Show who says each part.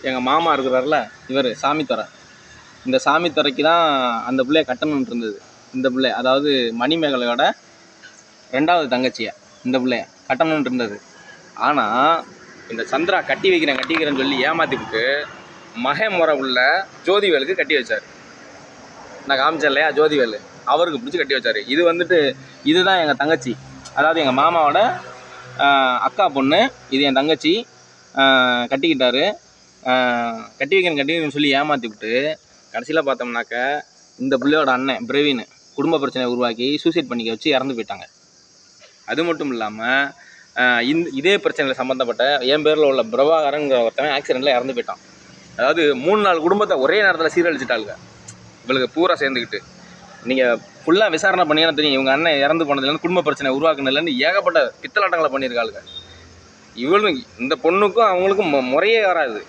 Speaker 1: எங்கள் மாமா இருக்கிறார்ல, இவர் சாமித்துறை. இந்த சாமித்துறைக்கு தான் அந்த பிள்ளைய கட்டணுன்ட்டு இருந்தது. இந்த பிள்ளை, அதாவது மணிமேகலையோட 2வது தங்கச்சியை, இந்த பிள்ளைய கட்டணுன்ட்டு இருந்தது. ஆனால் இந்த சந்திரா கட்டி வைக்கிறேன்னு சொல்லி ஏமாற்றி விட்டு மகமுறை உள்ள ஜோதிவேலுக்கு கட்டி வச்சார். நான் காமிச்சேன் இல்லையா, ஜோதிவேலு அவருக்கு பிடிச்சி கட்டி வச்சார். இது வந்துட்டு இதுதான் எங்கள் தங்கச்சி, அதாவது எங்கள் மாமாவோட அக்கா பொண்ணு. இது என் தங்கச்சி. கட்டிக்கிட்டாரு. கட்டி வைக்கிறேன்னு சொல்லி ஏமாற்றி விட்டு கடைசியில் பார்த்தோம்னாக்க இந்த பிள்ளையோட அண்ணன் பிரவீன் குடும்ப பிரச்சனையை உருவாக்கி சூசைட் பண்ணிக்க வச்சு இறந்து போயிட்டாங்க. அது மட்டும் இல்லாமல் இதே பிரச்சனையில் சம்மந்தப்பட்ட என் பேரில் உள்ள பிரபாகரங்கிற ஒருத்தவன் ஆக்சிடெண்ட்டில் இறந்து போயிட்டான். அதாவது 3-4 குடும்பத்தை ஒரே நேரத்தில் சீரழிச்சிட்டாளுங்க இவளுக்கு பூரா சேர்ந்துக்கிட்டு. நீங்கள் ஃபுல்லாக விசாரணை பண்ணிங்கன்னா தெரியும், இவங்க அண்ணன் இறந்து போனதுலேருந்து குடும்ப பிரச்சனை உருவாக்குனதுலேருந்து ஏகப்பட்ட பித்தலாட்டங்களை பண்ணியிருக்காளுங்க. இவளும் இந்த பொண்ணுக்கும் அவங்களுக்கும் முறையே வராது.